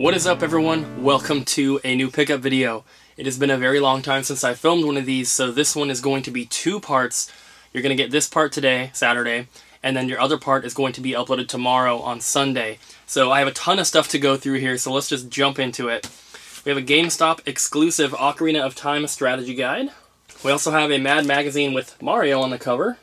What is up, everyone? Welcome to a new pickup video. It has been a very long time since I filmed one of these, so this one is going to be two parts. You're going to get this part today, Saturday, and then your other part is going to be uploaded tomorrow on Sunday. So I have a ton of stuff to go through here, so let's just jump into it. We have a GameStop exclusive Ocarina of Time strategy guide. We also have a Mad Magazine with Mario on the cover.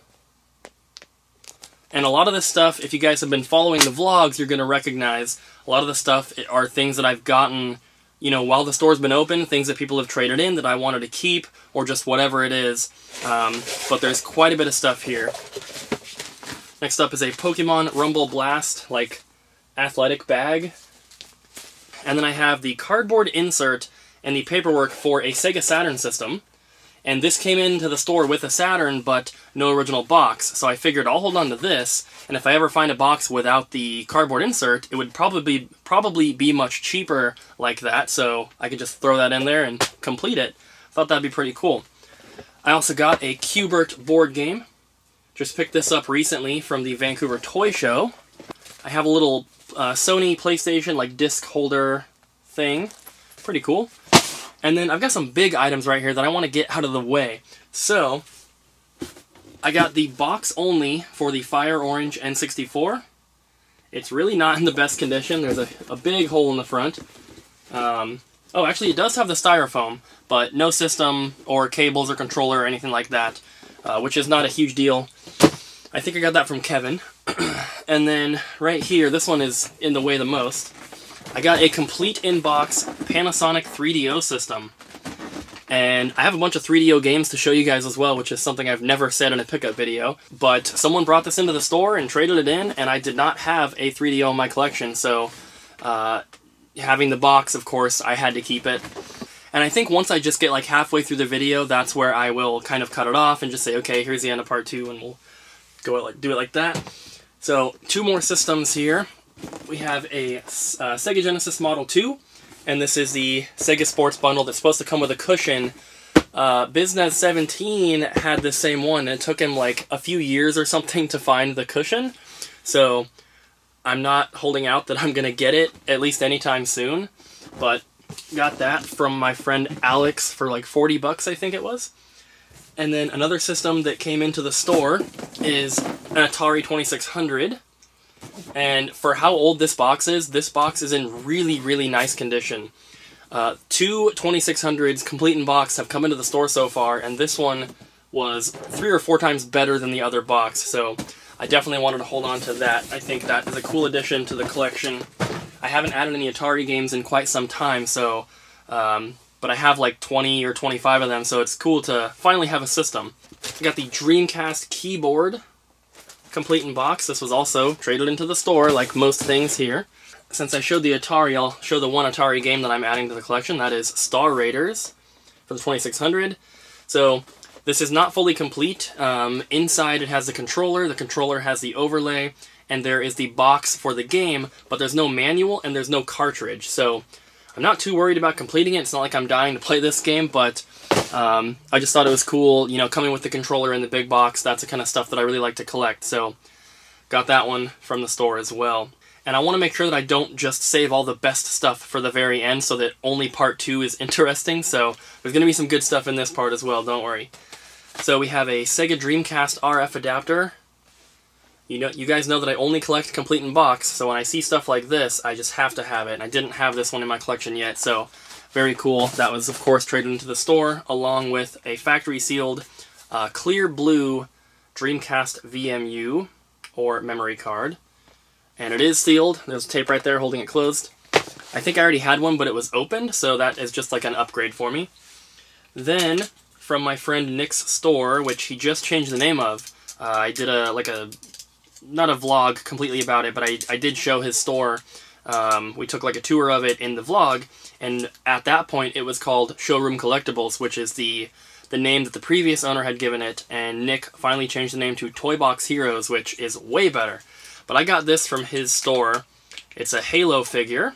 And a lot of this stuff, if you guys have been following the vlogs, you're going to recognize. A lot of the stuff are things that I've gotten, while the store's been open, things that people have traded in that I wanted to keep, or just whatever it is. But there's quite a bit of stuff here. Next up is a Pokemon Rumble Blast, athletic bag. And then I have the cardboard insert and the paperwork for a Sega Saturn system. And this came into the store with a Saturn, but no original box. So I figured I'll hold on to this, and if I ever find a box without the cardboard insert, it would probably be much cheaper like that, so I could just throw that in there and complete it. Thought that'd be pretty cool. I also got a Q*bert board game. Just picked this up recently from the Vancouver Toy Show. I have a little Sony PlayStation disc holder thing. Pretty cool. And then I've got some big items right here that I want to get out of the way. So, I got the box only for the Fire Orange N64. It's really not in the best condition. There's a big hole in the front. Oh, actually it does have the styrofoam, but no system or cables or controller or anything like that, which is not a huge deal. I think I got that from Kevin. And then right here, this one is in the way the most. I got a complete in-box Panasonic 3DO system. And I have a bunch of 3DO games to show you guys as well, which is something I've never said in a pickup video. But someone brought this into the store and traded it in, and I did not have a 3DO in my collection, so having the box, of course, I had to keep it. And I think once I just get halfway through the video, that's where I will kind of cut it off and just say, okay, here's the end of part 2, and we'll do it like that. So, 2 more systems here. We have a Sega Genesis Model 2, and this is the Sega Sports Bundle that's supposed to come with a cushion. Biznez17 had the same one, and it took him a few years or something to find the cushion. So I'm not holding out that I'm going to get it, at least anytime soon. But got that from my friend Alex for 40 bucks, I think it was. And then another system that came into the store is an Atari 2600. And for how old this box is in really, really nice condition. 2 2600s complete in box have come into the store so far, and this one was 3 or 4 times better than the other box, so I definitely wanted to hold on to that. I think that is a cool addition to the collection. I haven't added any Atari games in quite some time, so, but I have 20 or 25 of them, so it's cool to finally have a system. I got the Dreamcast keyboard. Complete in box. This was also traded into the store, like most things here. Since I showed the Atari, I'll show the one Atari game that I'm adding to the collection. That is Star Raiders for the 2600. So this is not fully complete. Inside it has the controller has the overlay, and there is the box for the game, but there's no manual and there's no cartridge. So I'm not too worried about completing it. It's not like I'm dying to play this game, but I just thought it was cool, coming with the controller in the big box. That's the kind of stuff that I really like to collect, so got that one from the store as well. And I want to make sure that I don't just save all the best stuff for the very end so that only part 2 is interesting, so there's going to be some good stuff in this part as well, don't worry. So we have a Sega Dreamcast RF adapter. You guys know that I only collect complete in box, so when I see stuff like this, I just have to have it, and I didn't have this one in my collection yet, so very cool. That was, of course, traded into the store, along with a factory-sealed clear blue Dreamcast VMU, or memory card. And it is sealed. There's tape right there holding it closed. I think I already had one, but it was opened, so that is just an upgrade for me. Then, from my friend Nick's store, which he just changed the name of, I did not a vlog completely about it, but I did show his store. We took a tour of it in the vlog, and at that point it was called Showroom Collectibles, which is the name that the previous owner had given it, and Nick finally changed the name to Toy Box Heroes, which is way better. But I got this from his store. It's a Halo figure.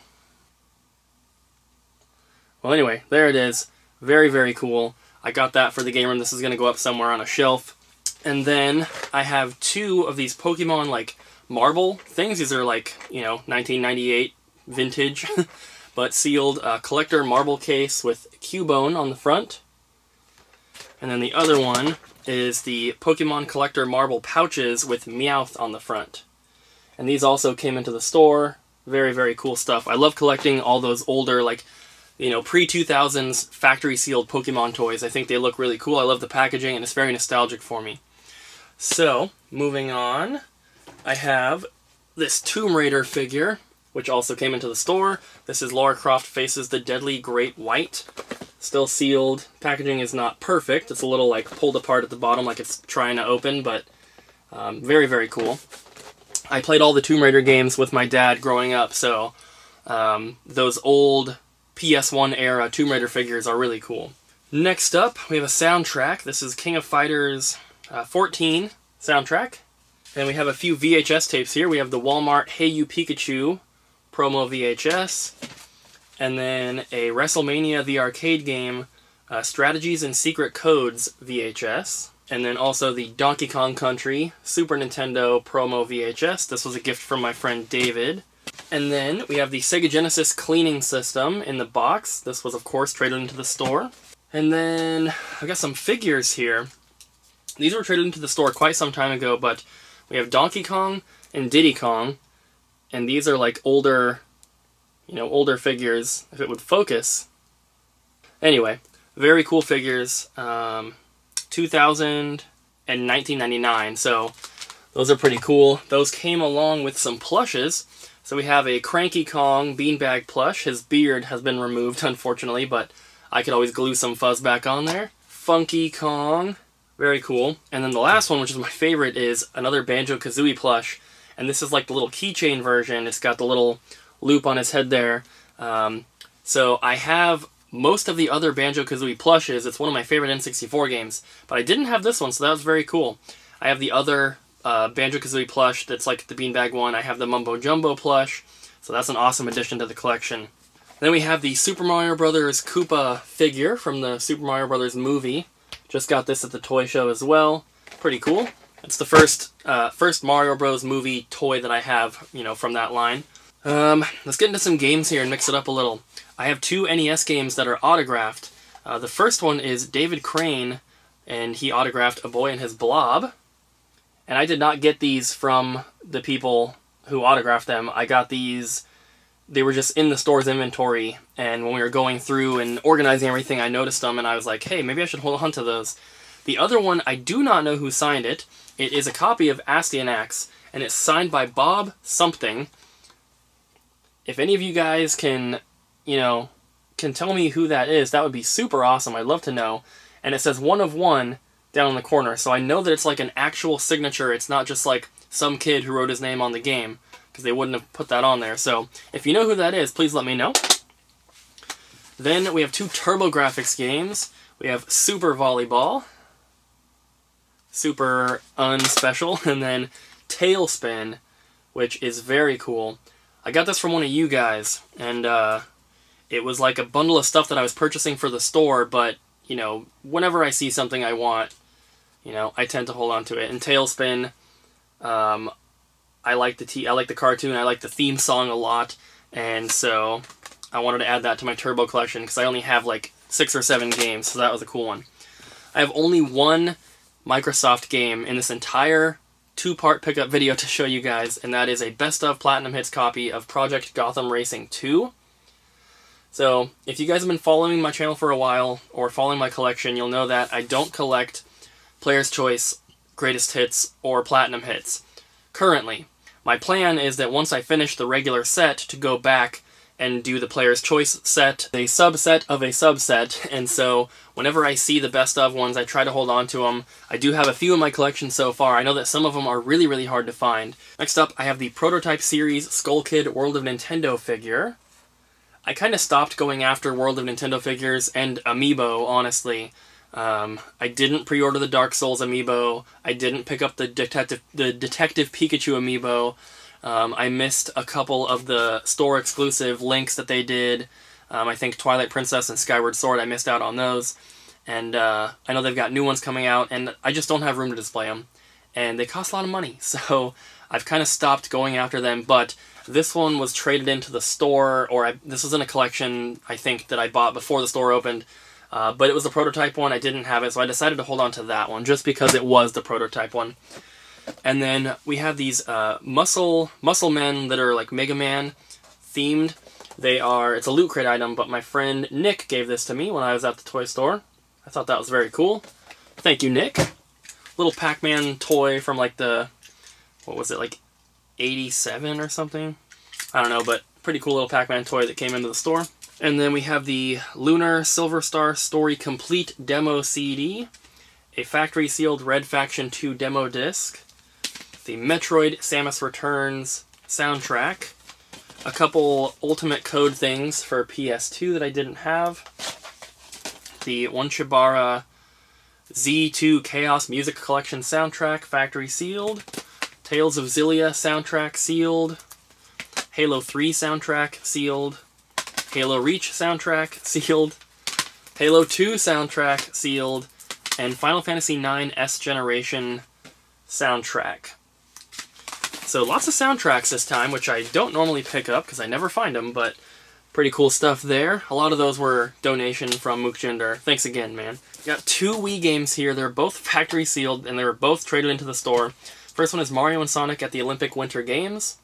Well, anyway, there it is. Very, very cool. I got that for the game room. This is going to go up somewhere on a shelf. And then I have 2 of these Pokemon, marble things. These are 1998 vintage but sealed collector marble case with Cubone on the front. And then the other one is the Pokemon Collector marble pouches with Meowth on the front. And these also came into the store. Very, very cool stuff. I love collecting all those older, like, you know, pre-2000s factory-sealed Pokemon toys. I think they look really cool. I love the packaging, and it's very nostalgic for me. So, moving on, I have this Tomb Raider figure, which also came into the store. This is Lara Croft Faces the Deadly Great White. Still sealed. Packaging is not perfect. It's a little, like, pulled apart at the bottom like it's trying to open, but very, very cool. I played all the Tomb Raider games with my dad growing up, so those old PS1 era Tomb Raider figures are really cool. Next up, we have a soundtrack. This is King of Fighters 14 soundtrack. And we have a few VHS tapes here. We have the Walmart Hey You Pikachu promo VHS. And then a WrestleMania the arcade game Strategies and Secret Codes VHS. And then also the Donkey Kong Country Super Nintendo promo VHS. This was a gift from my friend David. And then we have the Sega Genesis cleaning system in the box. This was, of course, traded into the store. And then I've got some figures here. These were traded into the store quite some time ago, but we have Donkey Kong and Diddy Kong. And these are like older, you know, older figures, if it would focus. Anyway, very cool figures. 2000 and 1999, so those are pretty cool. Those came along with some plushes. So we have a Cranky Kong beanbag plush. His beard has been removed, unfortunately, but I could always glue some fuzz back on there. Funky Kong, very cool. And then the last one, which is my favorite, is another Banjo-Kazooie plush. And this is like the little keychain version. It's got the little loop on his head there. So I have most of the other Banjo-Kazooie plushes. It's one of my favorite N64 games. But I didn't have this one, so that was very cool. I have the other Banjo-Kazooie plush that's like the beanbag one. I have the Mumbo Jumbo plush, so that's an awesome addition to the collection. Then we have the Super Mario Bros. Koopa figure from the Super Mario Bros. Movie. Just got this at the toy show as well. Pretty cool. It's the first Mario Bros. Movie toy that I have, you know, from that line. Let's get into some games here and mix it up a little. I have two NES games that are autographed. The first one is David Crane, and he autographed A Boy and His Blob. And I did not get these from the people who autographed them. I got these, they were just in the store's inventory, and when we were going through and organizing everything, I noticed them, and I was like, hey, maybe I should hold on to those. The other one, I do not know who signed it. It is a copy of Astyanax, and it's signed by Bob something. If any of you guys can, you know, can tell me who that is, that would be super awesome. I'd love to know. And it says 1 of 1 down in the corner, so I know that it's like an actual signature. It's not just like some kid who wrote his name on the game, because they wouldn't have put that on there. So if you know who that is, please let me know. Then we have two TurboGrafx games. We have Super Volleyball, super unspecial, and then Tailspin, which is very cool. I got this from one of you guys, and it was like a bundle of stuff that I was purchasing for the store, but, you know, whenever I see something I want, you know, I tend to hold on to it. And Tailspin, I like the cartoon, I like the theme song a lot, and so I wanted to add that to my Turbo collection, because I only have like 6 or 7 games, so that was a cool one. I have only one Microsoft game in this entire 2-part pickup video to show you guys, and that is a Best of Platinum Hits copy of Project Gotham Racing 2. So, if you guys have been following my channel for a while, or following my collection, you'll know that I don't collect Player's Choice, Greatest Hits, or Platinum Hits. Currently. My plan is that once I finish the regular set, to go back and do the Player's Choice set, a subset of a subset, and so whenever I see the best of ones, I try to hold on to them. I do have a few in my collection so far. I know that some of them are really, really hard to find. Next up, I have the Prototype Series Skull Kid World of Nintendo figure. I kind of stopped going after World of Nintendo figures and Amiibo, honestly. I didn't pre-order the Dark Souls Amiibo. I didn't pick up the Detective Pikachu Amiibo. I missed a couple of the store-exclusive links that they did. I think Twilight Princess and Skyward Sword, I missed out on those. And I know they've got new ones coming out, and I just don't have room to display them. And they cost a lot of money, so I've kind of stopped going after them, but This one was traded into the store, or this was in a collection, I think, that I bought before the store opened. But it was the prototype one. I didn't have it, so I decided to hold on to that one, just because it was the prototype one. And then we have these muscle men that are like Mega Man themed. It's a Loot Crate item, but my friend Nick gave this to me when I was at the toy store. I thought that was very cool. Thank you, Nick. Little Pac-Man toy from like what was it, like 87 or something? I don't know, but pretty cool little Pac-Man toy that came into the store. And then we have the Lunar Silver Star Story Complete Demo CD, a factory sealed Red Faction 2 demo disc, the Metroid Samus Returns soundtrack, a couple Ultimate Code things for PS2 that I didn't have, the One Shibara Z2 Chaos Music Collection soundtrack, factory sealed, Tales of Xillia soundtrack sealed, Halo 3 soundtrack sealed, Halo Reach soundtrack sealed, Halo 2 soundtrack sealed, and Final Fantasy IX S Generation soundtrack. So lots of soundtracks this time, which I don't normally pick up because I never find them, but pretty cool stuff there. A lot of those were donation from Mookjinder. Thanks again, man. Got 2 Wii games here. They're both factory sealed, and they were both traded into the store. First one is Mario and Sonic at the Olympic Winter Games.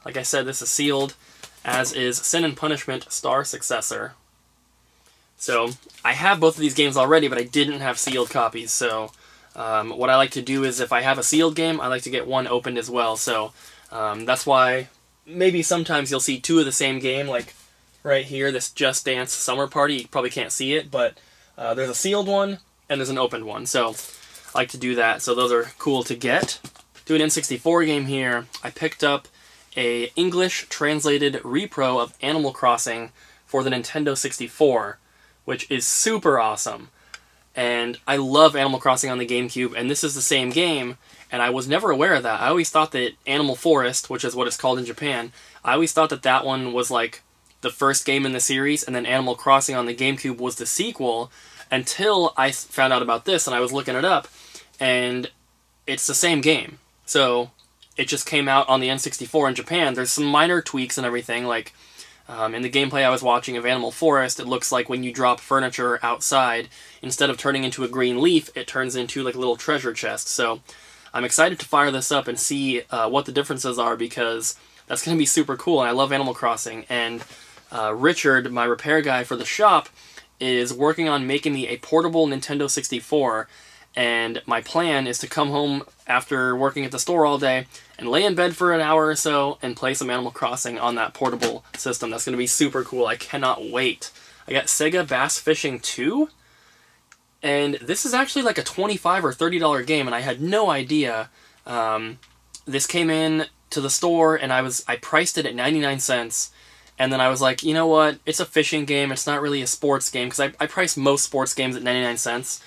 Like I said, this is sealed, as is Sin and Punishment Star Successor. So, I have both of these games already, but I didn't have sealed copies, so what I like to do is if I have a sealed game, I like to get one opened as well. So, that's why maybe sometimes you'll see 2 of the same game, like right here, this Just Dance Summer Party. You probably can't see it, but there's a sealed one, and there's an opened one. So, I like to do that, so those are cool to get. Do an N64 game here. I picked up a English translated repro of Animal Crossing for the Nintendo 64, which is super awesome. And I love Animal Crossing on the GameCube, and this is the same game, and I was never aware of that. I always thought that Animal Forest, which is what it's called in Japan, I always thought that that one was like the first game in the series, and then Animal Crossing on the GameCube was the sequel, until I found out about this, and I was looking it up, and it's the same game. So, it just came out on the N64 in Japan. There's some minor tweaks and everything, like in the gameplay I was watching of Animal Forest, it looks like when you drop furniture outside, instead of turning into a green leaf, it turns into like a little treasure chest. So I'm excited to fire this up and see what the differences are, because that's going to be super cool, and I love Animal Crossing. And Richard, my repair guy for the shop, is working on making me a portable Nintendo 64, and my plan is to come home after working at the store all day and lay in bed for an hour or so and play some Animal Crossing on that portable system. That's going to be super cool. I cannot wait. I got Sega Bass Fishing 2, and this is actually like a $25 or $30 game, and I had no idea. This came in to the store, and I priced it at 99 cents, and then I was like, you know what, it's a fishing game, it's not really a sports game, because I price most sports games at 99 cents.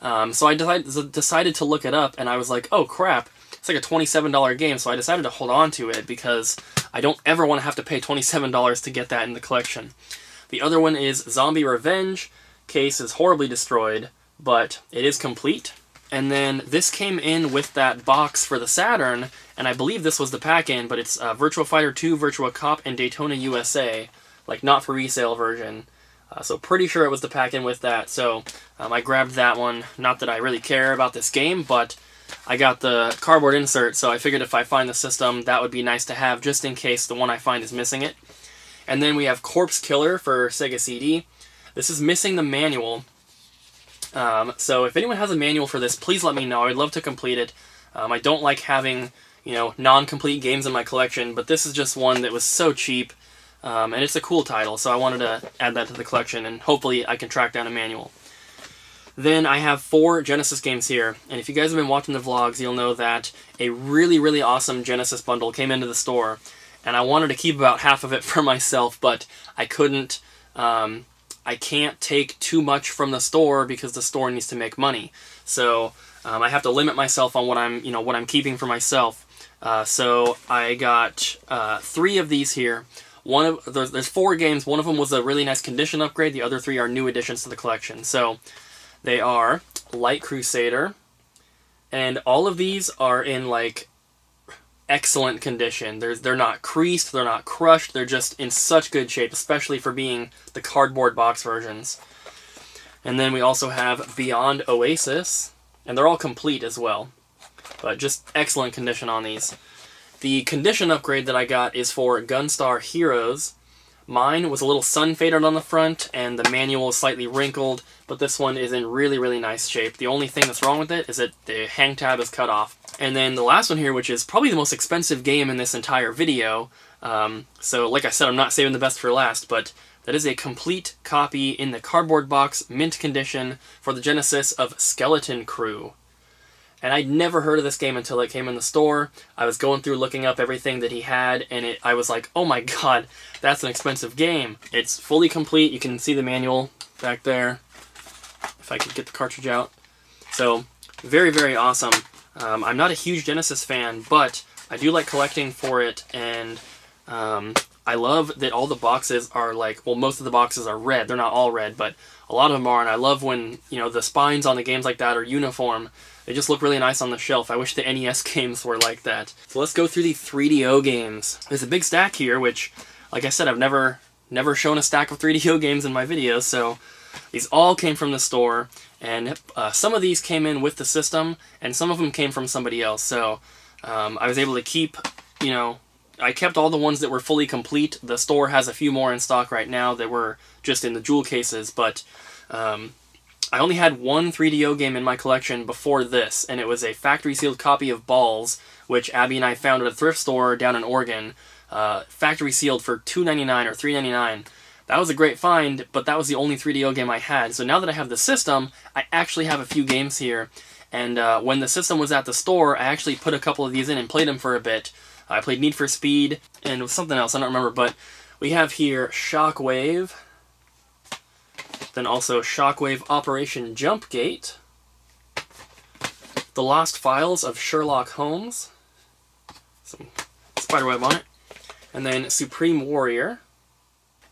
So I decided to look it up, and I was like, oh crap, it's like a $27 game, so I decided to hold on to it, because I don't ever want to have to pay $27 to get that in the collection. The other one is Zombie Revenge. Case is horribly destroyed, but it is complete. And then this came in with that box for the Saturn, and I believe this was the pack-in, but it's Virtua Fighter 2, Virtua Cop, and Daytona USA, like not for resale version. So pretty sure it was the pack-in with that, so I grabbed that one. Not that I really care about this game, but I got the cardboard insert, so I figured if I find the system, that would be nice to have, just in case the one I find is missing it. And then we have Corpse Killer for Sega CD. This is missing the manual. So if anyone has a manual for this, please let me know. I'd love to complete it. I don't like having, non-complete games in my collection, but this is just one that was so cheap. And it's a cool title, so I wanted to add that to the collection, and hopefully I can track down a manual. Then I have 4 Genesis games here, and if you guys have been watching the vlogs, you'll know that a really, really awesome Genesis bundle came into the store, and I wanted to keep about half of it for myself, but I couldn't. I can't take too much from the store because the store needs to make money. So I have to limit myself on what I'm keeping for myself. So I got 3 of these here. There's 4 games. One of them was a really nice condition upgrade. The other 3 are new additions to the collection. So they are Light Crusader, and all of these are in like excellent condition. They're not creased, they're not crushed, they're just in such good shape, especially for being the cardboard box versions. And then we also have Beyond Oasis, and they're all complete as well. But just excellent condition on these. The condition upgrade that I got is for Gunstar Heroes. Mine was a little sun faded on the front, and the manual is slightly wrinkled, but this one is in really, really nice shape. The only thing that's wrong with it is that the hang tab is cut off. And then the last one here, which is probably the most expensive game in this entire video, so like I said, I'm not saving the best for last, but that is a complete copy in the cardboard box, mint condition, for the Genesis of Skeleton Crew. And I'd never heard of this game until it came in the store. I was going through looking up everything that he had, and I was like, oh my god, that's an expensive game. It's fully complete. You can see the manual back there, if I could get the cartridge out. So, very, very awesome. I'm not a huge Genesis fan, but I do like collecting for it, and I love that all the boxes are like, well, most of the boxes are red. They're not all red, but a lot of them are, and I love when, you know, the spines on the games like that are uniform. They just look really nice on the shelf. I wish the NES games were like that. So let's go through the 3DO games. There's a big stack here, which, like I said, I've never shown a stack of 3DO games in my videos, so these all came from the store, and some of these came in with the system, and some of them came from somebody else, so I was able to keep, you know, I kept all the ones that were fully complete. The store has a few more in stock right now that were just in the jewel cases, but I only had one 3DO game in my collection before this, and it was a factory-sealed copy of Balls, which Abby and I found at a thrift store down in Oregon, factory-sealed for $2.99 or $3.99. That was a great find, but that was the only 3DO game I had. So now that I have the system, I actually have a few games here, and when the system was at the store, I actually put a couple of these in and played them for a bit. I played Need for Speed, and it was something else, I don't remember, but we have here Shockwave, then also Shockwave Operation Jumpgate, The Lost Files of Sherlock Holmes, some spiderweb on it, and then Supreme Warrior.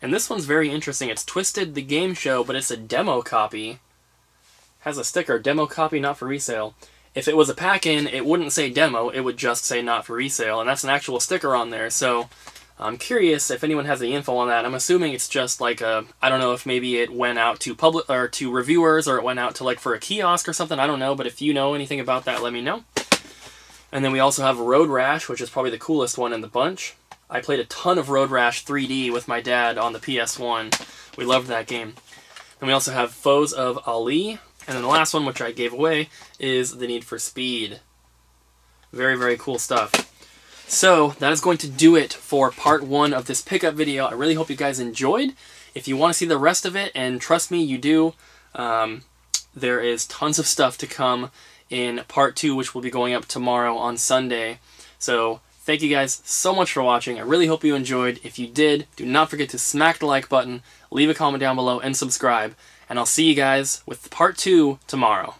And this one's very interesting. It's Twisted the Game Show, but it's a demo copy. Has a sticker, demo copy not for resale. If it was a pack-in, it wouldn't say demo, it would just say not for resale, and that's an actual sticker on there, so I'm curious if anyone has any info on that. I'm assuming it's just like a, I don't know if maybe it went out to public or to reviewers, or it went out to like for a kiosk or something, I don't know, but if you know anything about that, let me know. And then we also have Road Rash, which is probably the coolest one in the bunch. I played a ton of Road Rash 3D with my dad on the PS1. We loved that game. Then we also have Foes of Ali, and then the last one, which I gave away, is the Need for Speed. Very, very cool stuff. So, that is going to do it for part 1 of this pickup video. I really hope you guys enjoyed. If you want to see the rest of it, and trust me, you do, there is tons of stuff to come in part 2, which will be going up tomorrow on Sunday. So, thank you guys so much for watching. I really hope you enjoyed. If you did, do not forget to smack the like button, leave a comment down below, and subscribe. And I'll see you guys with part 2 tomorrow.